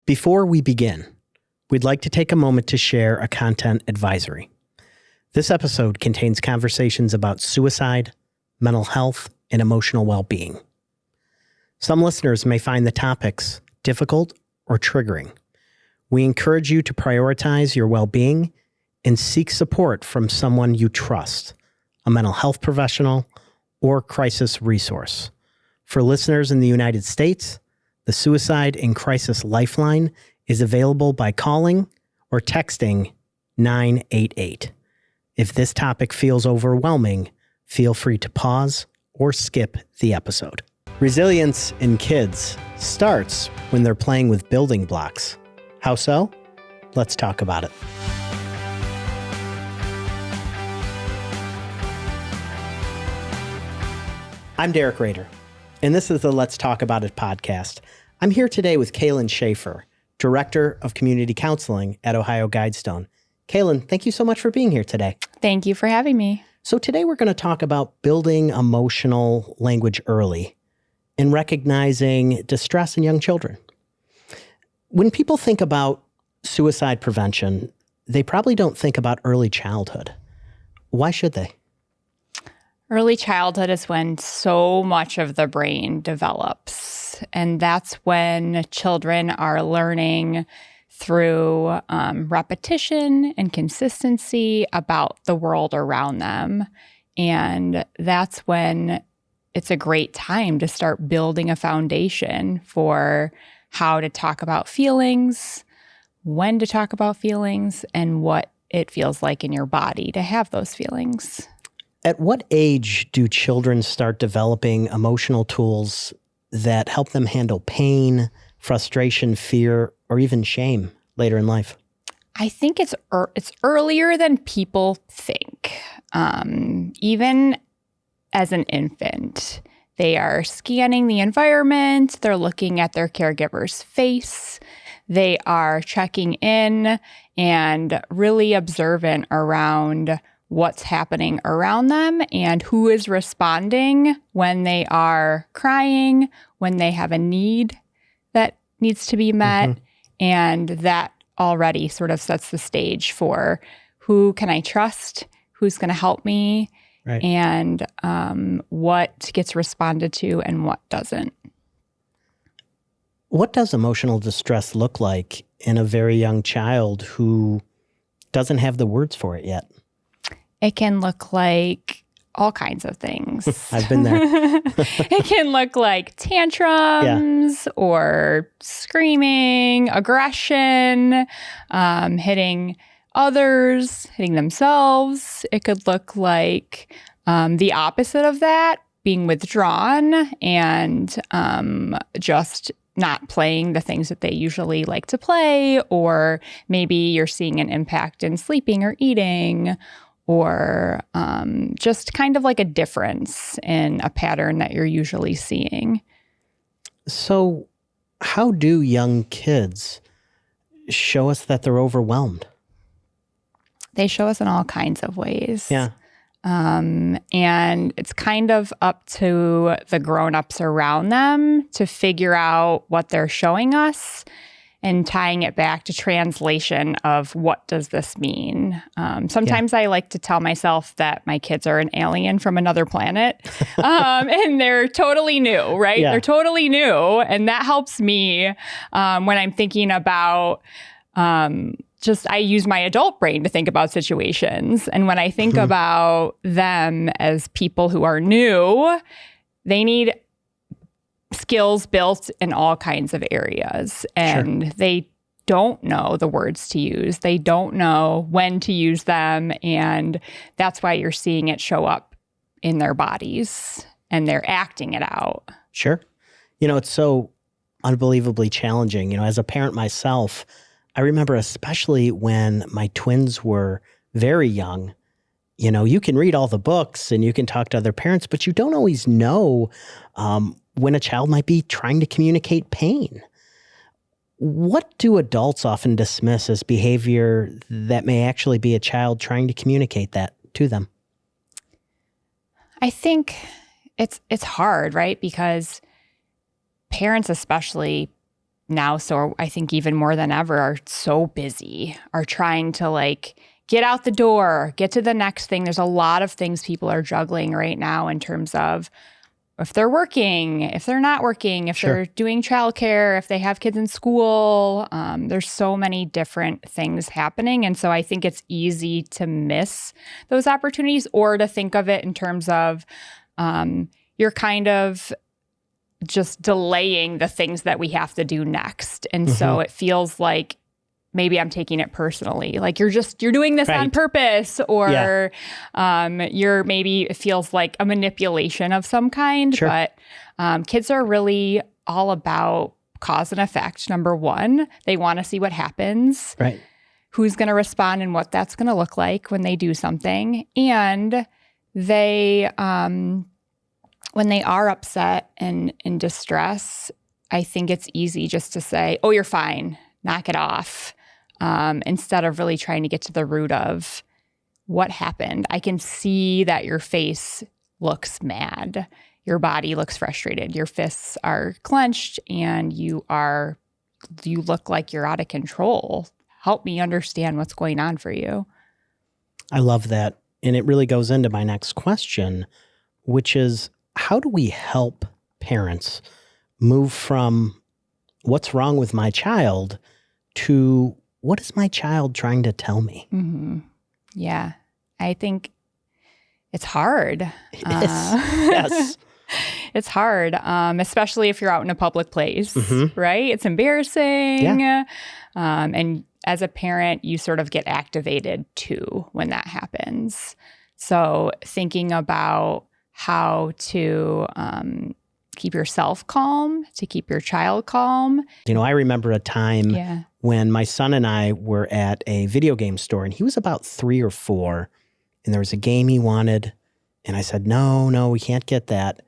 Before we begin, we'd like to take a moment to share a content advisory. This episode contains conversations about suicide, mental health, and emotional well-being. Some listeners may find the topics difficult or triggering. We encourage you to prioritize your well-being and seek support from someone you trust, a mental health professional or crisis resource. For listeners in the United States, the Suicide and Crisis Lifeline is available by calling or texting 988. If this topic feels overwhelming, feel free to pause or skip the episode. Resilience in kids starts when they're playing with building blocks. How so? Let's talk about it. I'm Derek Rader, and this is the Let's Talk About It podcast. I'm here today with Kaylin Schaefer, Director of Community Counseling at OhioGuidestone. Kaylin, thank you so much for being here today. Thank you for having me. So today we're going to talk about building emotional language early and recognizing distress in young children. When people think about suicide prevention, they probably don't think about early childhood. Why should they? Early childhood is when so much of the brain develops, and that's when children are learning through repetition and consistency about the world around them. And that's when it's a great time to start building a foundation for how to talk about feelings, when to talk about feelings, and what it feels like in your body to have those feelings. At what age do children start developing emotional tools that help them handle pain, frustration, fear, or even shame later in life? I think it's earlier than people think. Even as an infant, they are scanning the environment. They're looking at their caregiver's face. They are checking in and really observant around what's happening around them and who is responding when they are crying, when they have a need that needs to be met. Mm-hmm. And that already sort of sets the stage for who can I trust, who's going to help me, right, and what gets responded to and what doesn't. What does emotional distress look like in a very young child who doesn't have the words for it yet? It can look like all kinds of things. I've been there. It can look like tantrums or screaming, aggression, hitting others, hitting themselves. It could look like the opposite of that, being withdrawn and just not playing the things that they usually like to play, or maybe you're seeing an impact in sleeping or eating, or just kind of like a difference in a pattern that you're usually seeing. So how do young kids show us that they're overwhelmed? They show us in all kinds of ways. Yeah. And it's kind of up to the grown-ups around them to figure out what they're showing us and tying it back to translation of what does this mean. Sometimes I like to tell myself that my kids are an alien from another planet, and they're totally new, right? Yeah. They're totally new, and that helps me when I'm thinking about I use my adult brain to think about situations. And when I think about them as people who are new, they need skills built in all kinds of areas. And they don't know the words to use. They don't know when to use them. And that's why you're seeing it show up in their bodies and they're acting it out. Sure. It's so unbelievably challenging. As a parent myself, I remember especially when my twins were very young, you can read all the books and you can talk to other parents, but you don't always know when a child might be trying to communicate pain. What do adults often dismiss as behavior that may actually be a child trying to communicate that to them? I think it's hard, right? Because parents especially now, so I think even more than ever, are so busy, are trying to like get out the door, get to the next thing. There's a lot of things people are juggling right now in terms of if they're working, if they're not working, if they're doing childcare, if they have kids in school. There's so many different things happening. And so I think it's easy to miss those opportunities, or to think of it in terms of you're kind of just delaying the things that we have to do next. And so it feels like maybe I'm taking it personally. Like you're doing this on purpose, or it feels like a manipulation of some kind. But kids are really all about cause and effect. Number one, they want to see what happens, who's going to respond and what that's going to look like when they do something. And they, when they are upset and in distress, I think it's easy just to say, oh, you're fine, knock it off. Instead of really trying to get to the root of what happened. I can see that your face looks mad. Your body looks frustrated. Your fists are clenched and you look like you're out of control. Help me understand what's going on for you. I love that. And it really goes into my next question, which is, how do we help parents move from what's wrong with my child to what is my child trying to tell me? Yeah, I think it's hard. Yes. It's hard, especially if you're out in a public place, right? It's embarrassing. And as a parent, you sort of get activated too when that happens. So thinking about how to keep yourself calm, to keep your child calm. You know, I remember a time when my son and I were at a video game store, and he was about 3 or 4, and there was a game he wanted, and I said, no, we can't get that.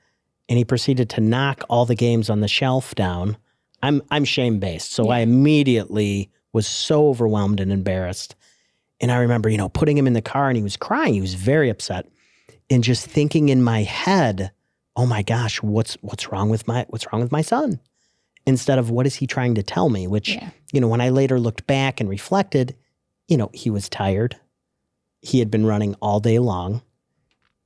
And he proceeded to knock all the games on the shelf down. I'm shame-based, so I immediately was so overwhelmed and embarrassed. And I remember, putting him in the car, and he was crying. He was very upset. And just thinking in my head, oh my gosh, what's wrong with my son? Instead of what is he trying to tell me? Which, when I later looked back and reflected, he was tired. He had been running all day long.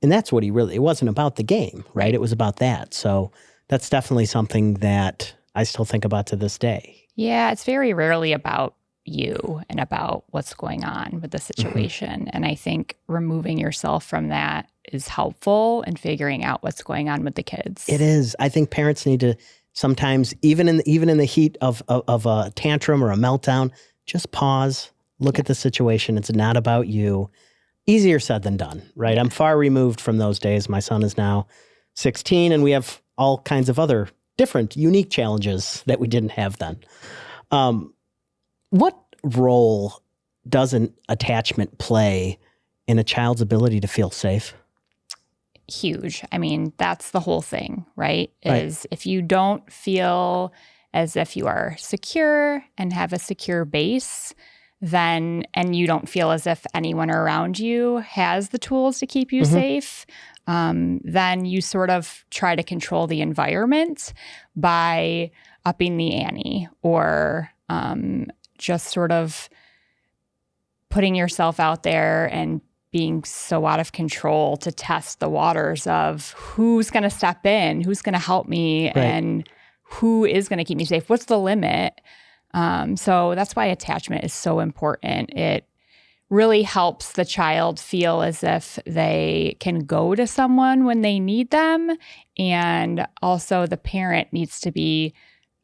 And that's what it wasn't about the game, right? It was about that. So that's definitely something that I still think about to this day. Yeah, it's very rarely about you and about what's going on with the situation. And I think removing yourself from that is helpful in figuring out what's going on with the kids. It is. I think parents need to sometimes, even in the heat of a tantrum or a meltdown, just pause, look at the situation. It's not about you. Easier said than done, right? I'm far removed from those days. My son is now 16, and we have all kinds of other different, unique challenges that we didn't have then. What role does an attachment play in a child's ability to feel safe? Huge. I mean, that's the whole thing, right? Is if you don't feel as if you are secure and have a secure base, and you don't feel as if anyone around you has the tools to keep you safe, then you sort of try to control the environment by upping the ante, or just sort of putting yourself out there and being so out of control to test the waters of who's going to step in, who's going to help me, and who is going to keep me safe. What's the limit? So that's why attachment is so important. It really helps the child feel as if they can go to someone when they need them. And also the parent needs to be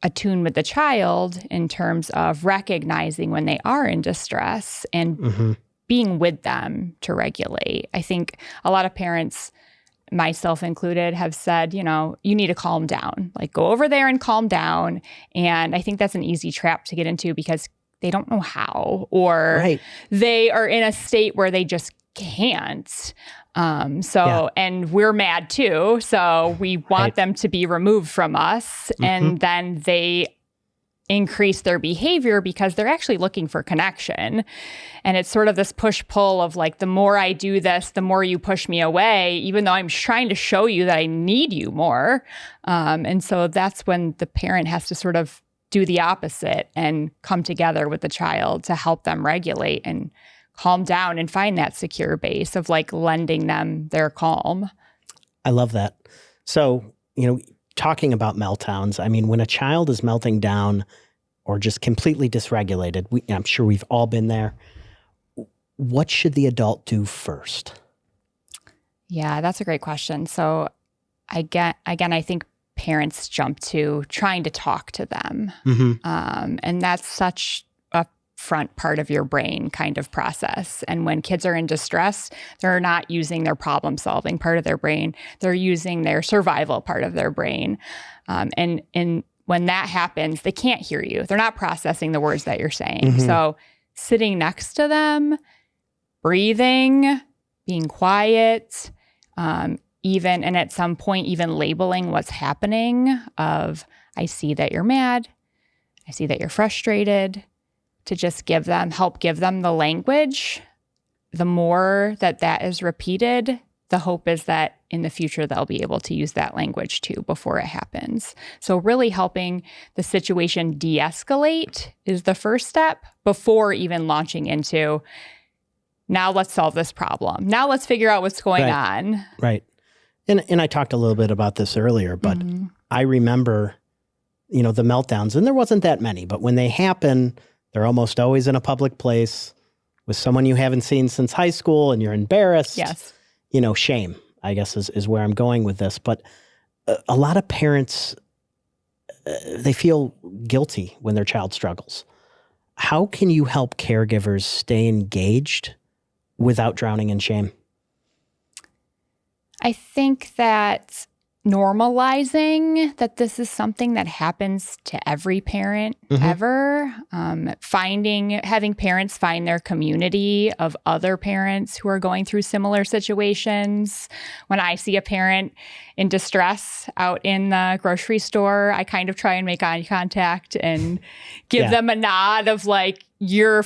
attuned with the child in terms of recognizing when they are in distress and being with them to regulate. I think a lot of parents, myself included, have said, you need to calm down, like go over there and calm down. And I think that's an easy trap to get into because they don't know how, or they are in a state where they just can't. And we're mad too. So we want them to be removed from us. And then they increase their behavior because they're actually looking for connection. And it's sort of this push-pull of like, the more I do this, the more you push me away, even though I'm trying to show you that I need you more. And so that's when the parent has to sort of do the opposite and come together with the child to help them regulate and calm down and find that secure base of like lending them their calm. I love that. So, talking about meltdowns, I mean, when a child is melting down or just completely dysregulated, I'm sure we've all been there. What should the adult do first? Yeah, that's a great question. So I think parents jump to trying to talk to them. And that's such a front part of your brain kind of process. And when kids are in distress, they're not using their problem solving part of their brain. They're using their survival part of their brain. And when that happens, they can't hear you. They're not processing the words that you're saying. So sitting next to them, breathing, being quiet, even, and at some point, even labeling what's happening of, I see that you're mad. I see that you're frustrated, to just help give them the language. The more that is repeated, the hope is that in the future, they'll be able to use that language too before it happens. So really helping the situation de-escalate is the first step before even launching into, now let's solve this problem. Now let's figure out what's going on. Right. And I talked a little bit about this earlier, but I remember, the meltdowns, and there wasn't that many, but when they happen, they're almost always in a public place with someone you haven't seen since high school and you're embarrassed. Yes. Shame, I guess, is where I'm going with this. But a lot of parents, they feel guilty when their child struggles. How can you help caregivers stay engaged without drowning in shame? I think that normalizing that this is something that happens to every parent ever, having parents find their community of other parents who are going through similar situations. When I see a parent in distress out in the grocery store, I kind of try and make eye contact and give them a nod of like, you're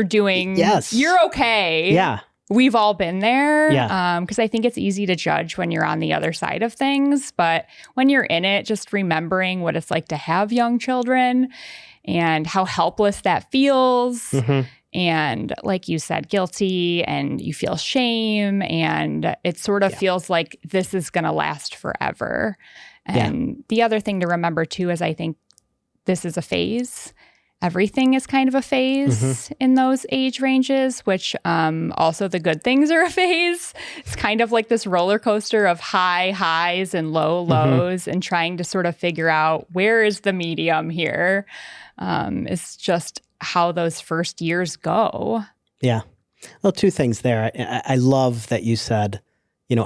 doing, you're okay. Yeah. We've all been there. Yeah. Because I think it's easy to judge when you're on the other side of things. But when you're in it, just remembering what it's like to have young children and how helpless that feels. And like you said, guilty, and you feel shame. And it sort of feels like this is going to last forever. And the other thing to remember too is I think this is a phase. Everything is kind of a phase in those age ranges, which also the good things are a phase. It's kind of like this roller coaster of high highs and low lows, and trying to sort of figure out where is the medium here. It's just how those first years go. Yeah. Well, two things there. I love that you said,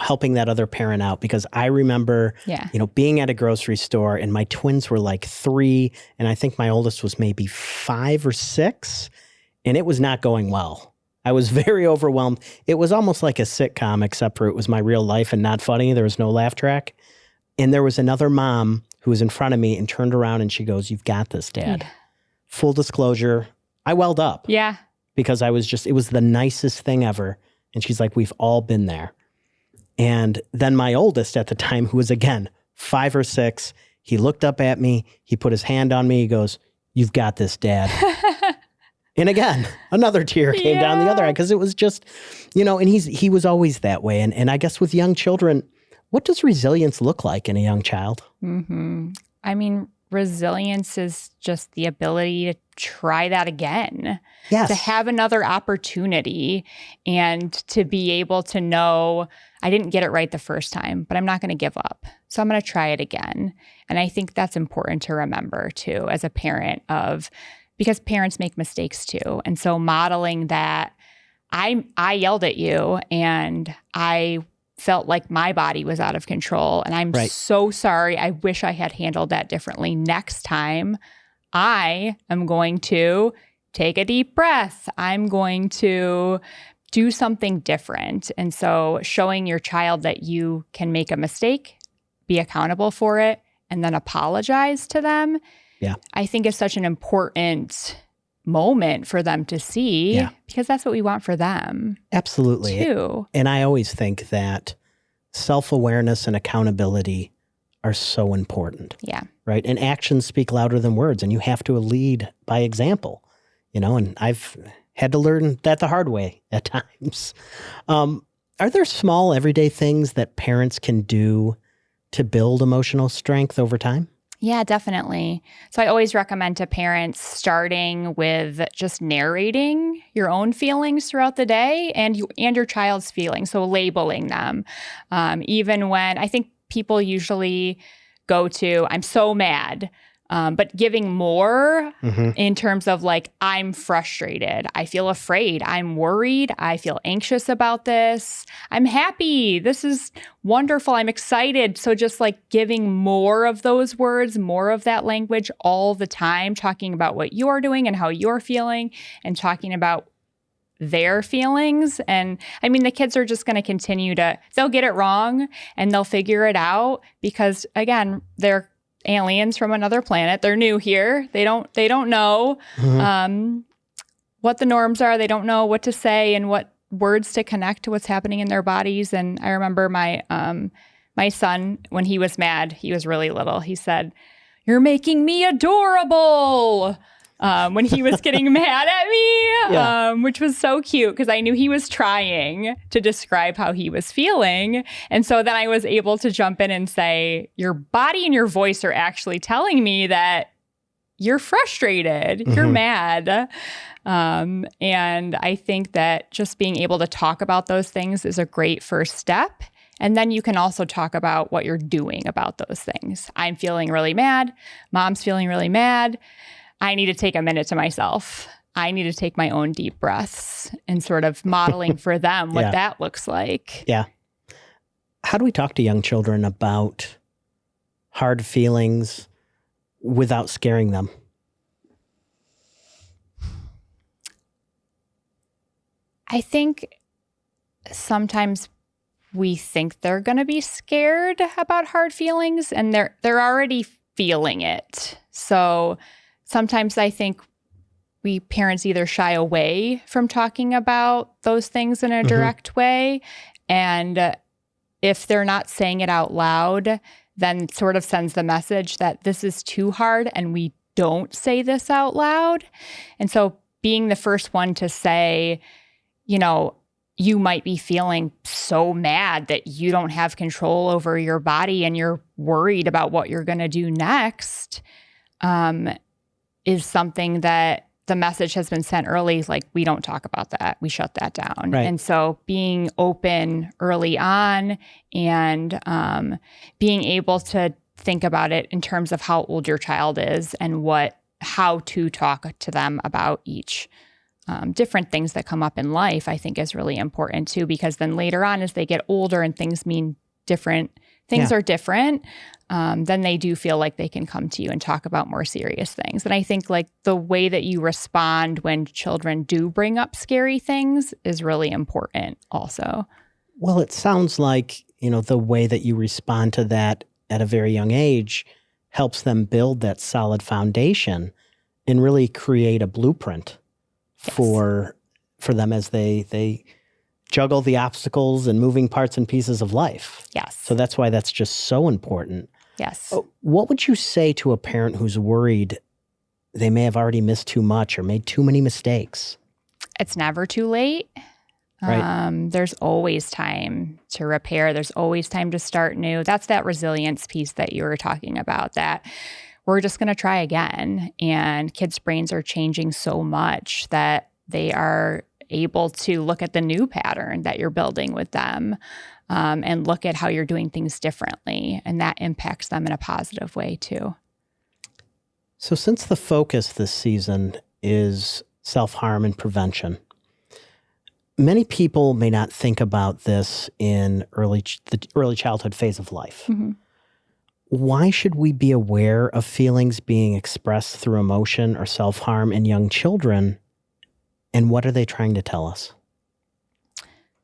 helping that other parent out, because I remember, being at a grocery store and my twins were like 3 and I think my oldest was maybe 5 or 6, and it was not going well. I was very overwhelmed. It was almost like a sitcom, except for it was my real life and not funny. There was no laugh track. And there was another mom who was in front of me and turned around and she goes, "You've got this, Dad." Yeah. Full disclosure, I welled up. Yeah. Because it was the nicest thing ever. And she's like, "We've all been there." And then my oldest at the time, who was again 5 or 6, he looked up at me, he put his hand on me, he goes, "You've got this, Dad." And again, another tear came down the other eye, because it was just, and he was always that way. And I guess with young children, what does resilience look like in a young child? I mean, resilience is just the ability to try that again. Yes. To have another opportunity and to be able to know, I didn't get it right the first time, but I'm not going to give up. So I'm going to try it again. And I think that's important to remember too, as a parent, because parents make mistakes too. And so modeling that, I yelled at you and I felt like my body was out of control. And I'm so sorry. I wish I had handled that differently. Next time, I am going to take a deep breath. I'm going to do something different. And so showing your child that you can make a mistake, be accountable for it, and then apologize to them, I think is such an important moment for them to see, because that's what we want for them. Absolutely. Too. And I always think that self-awareness and accountability are so important. Yeah. Right? And actions speak louder than words, and you have to lead by example, and I've had to learn that the hard way at times. Are there small everyday things that parents can do to build emotional strength over time? Yeah, definitely. So I always recommend to parents starting with just narrating your own feelings throughout the day and your child's feelings, so labeling them. Even when I think people usually go to, I'm so mad, but giving more in terms of like, I'm frustrated, I feel afraid, I'm worried, I feel anxious about this, I'm happy, this is wonderful, I'm excited. So just like giving more of those words, more of that language all the time, talking about what you're doing and how you're feeling and talking about their feelings. And I mean, the kids are just going to continue they'll get it wrong and they'll figure it out because again, they're aliens from another planet. They're new here. They don't know what the norms are. They don't know what to say and what words to connect to what's happening in their bodies. And I remember my son, when he was mad, he was really little. He said, "You're making me adorable." When he was getting mad at me, which was so cute because I knew he was trying to describe how he was feeling. And so then I was able to jump in and say, your body and your voice are actually telling me that you're frustrated, you're mad. And I think that just being able to talk about those things is a great first step. And then you can also talk about what you're doing about those things. I'm feeling really mad. Mom's feeling really mad. I need to take a minute to myself. I need to take my own deep breaths and sort of modeling for them what that looks like. Yeah. How do we talk to young children about hard feelings without scaring them? I think sometimes we think they're going to be scared about hard feelings and they're already feeling it. So sometimes I think we parents either shy away from talking about those things in a direct way. And if they're not saying it out loud, then sort of sends the message that this is too hard and we don't say this out loud. And so being the first one to say, you might be feeling so mad that you don't have control over your body and you're worried about what you're going to do next, is something that the message has been sent early, like we don't talk about that. We shut that down. Right. And so being open early on and being able to think about it in terms of how old your child is and how to talk to them about each different things that come up in life, I think is really important too, because then later on as they get older and things mean different, things are different, then they do feel like they can come to you and talk about more serious things. And I think like the way that you respond when children do bring up scary things is really important also. Well, it sounds like, the way that you respond to that at a very young age helps them build that solid foundation and really create a blueprint for them as they juggle the obstacles and moving parts and pieces of life. Yes. So that's why that's just so important. Yes. What would you say to a parent who's worried they may have already missed too much or made too many mistakes? It's never too late. Right. There's always time to repair. There's always time to start new. That's that resilience piece that you were talking about, that we're just going to try again. And kids' brains are changing so much that they are able to look at the new pattern that you're building with them and look at how you're doing things differently. And that impacts them in a positive way too. So since the focus this season is self-harm and prevention, many people may not think about this in the early childhood phase of life. Why should we be aware of feelings being expressed through emotion or self-harm in young children? And what are they trying to tell us?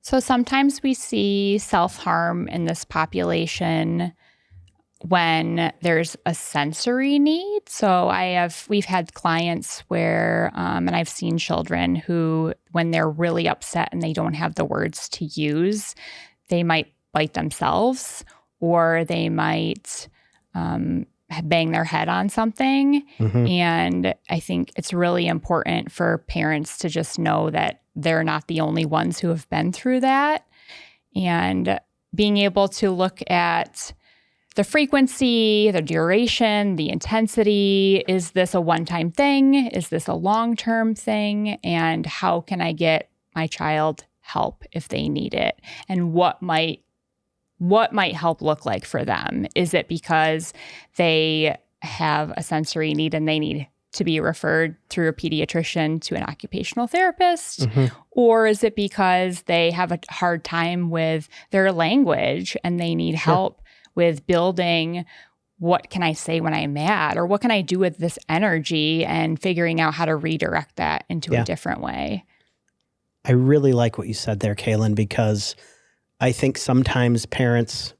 So sometimes we see self-harm in this population when there's a sensory need. So we've had clients where, and I've seen children who, when they're really upset and they don't have the words to use, they might bite themselves, or they might bang their head on something. And I think it's really important for parents to just know that they're not the only ones who have been through that. And being able to look at the frequency, the duration, the intensity. Is this a one-time thing? Is this a long-term thing? And how can I get my child help if they need it? And what might help look like for them? Is it because they have a sensory need and they need to be referred through a pediatrician to an occupational therapist? Or is it because they have a hard time with their language and they need help with building what can I say when I'm mad, or what can I do with this energy, and figuring out how to redirect that into a different way? I really like what you said there, Kaylin, because I think sometimes parents,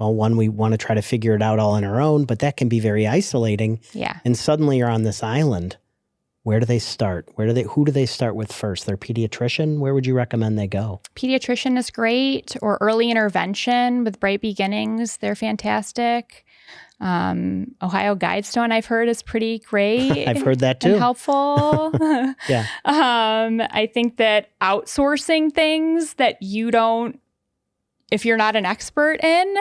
well, one, we want to try to figure it out all on our own, but that can be very isolating. Yeah. And suddenly you're on this island. Where do they start? Who do they start with first? Their pediatrician? Where would you recommend they go? Pediatrician is great, or early intervention with Bright Beginnings. They're fantastic. OhioGuidestone, I've heard, is pretty great. I've heard that too. And helpful. Yeah. I think that outsourcing things that if you're not an expert in,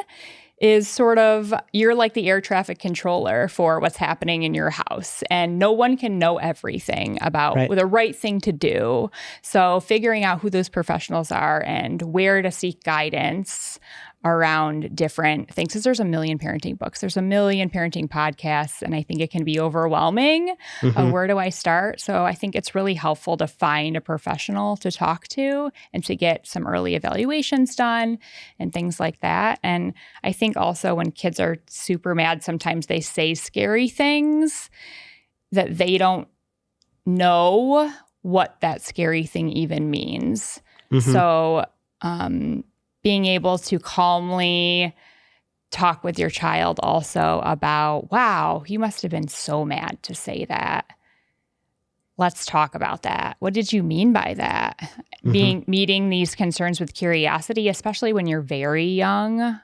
is sort of, you're like the air traffic controller for what's happening in your house. And no one can know everything about the right thing to do. So figuring out who those professionals are and where to seek guidance around different things. Because there's a million parenting books. There's a million parenting podcasts. And I think it can be overwhelming. Where do I start? So I think it's really helpful to find a professional to talk to and to get some early evaluations done and things like that. And I think also when kids are super mad, sometimes they say scary things that they don't know what that scary thing even means. So, being able to calmly talk with your child also about, wow, you must have been so mad to say that. Let's talk about that. What did you mean by that? Meeting these concerns with curiosity, especially when you're very young,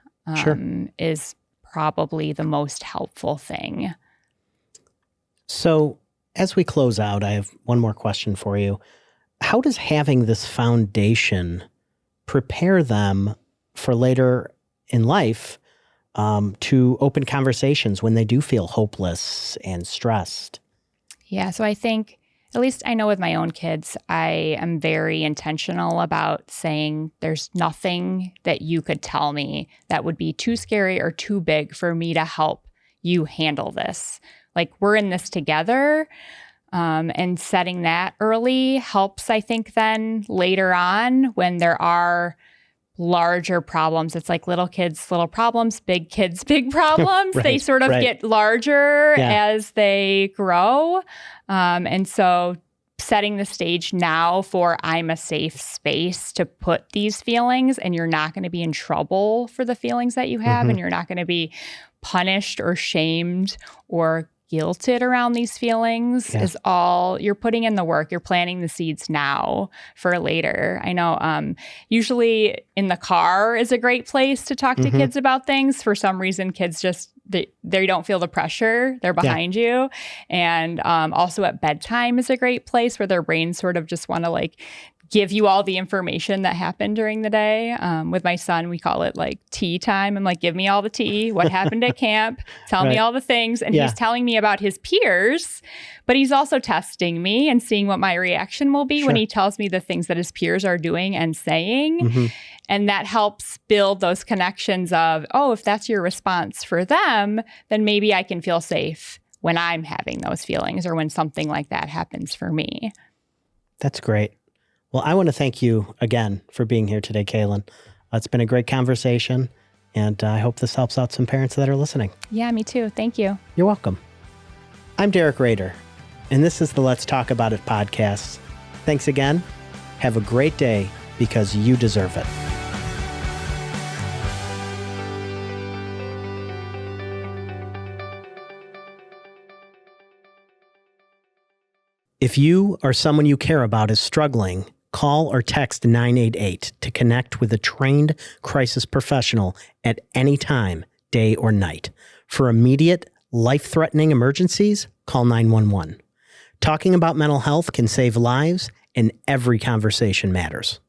is probably the most helpful thing. So as we close out, I have one more question for you. How does having this foundation prepare them for later in life to open conversations when they do feel hopeless and stressed? Yeah, so I think, at least I know with my own kids, I am very intentional about saying there's nothing that you could tell me that would be too scary or too big for me to help you handle this. Like, we're in this together. And setting that early helps, I think, then later on when there are larger problems. It's like little kids, little problems, big kids, big problems. They sort of get larger as they grow. And so setting the stage now for I'm a safe space to put these feelings, and you're not going to be in trouble for the feelings that you have, and you're not going to be punished or shamed or guilted around these feelings is all, you're putting in the work. You're planting the seeds now for later. I know usually in the car is a great place to talk to kids about things. For some reason, kids just, they don't feel the pressure. They're behind you. And also at bedtime is a great place where their brains sort of just want to like give you all the information that happened during the day. With my son, we call it like tea time. I'm like, give me all the tea. What happened at camp? Tell me all the things. And he's telling me about his peers, but he's also testing me and seeing what my reaction will be when he tells me the things that his peers are doing and saying. And that helps build those connections of, oh, if that's your response for them, then maybe I can feel safe when I'm having those feelings or when something like that happens for me. That's great. Well, I want to thank you again for being here today, Kaylin. It's been a great conversation, and I hope this helps out some parents that are listening. Yeah, me too. Thank you. You're welcome. I'm Derek Rader, and this is the Let's Talk About It podcast. Thanks again. Have a great day, because you deserve it. If you or someone you care about is struggling, call or text 988 to connect with a trained crisis professional at any time, day or night. For immediate, life-threatening emergencies, call 911. Talking about mental health can save lives, and every conversation matters.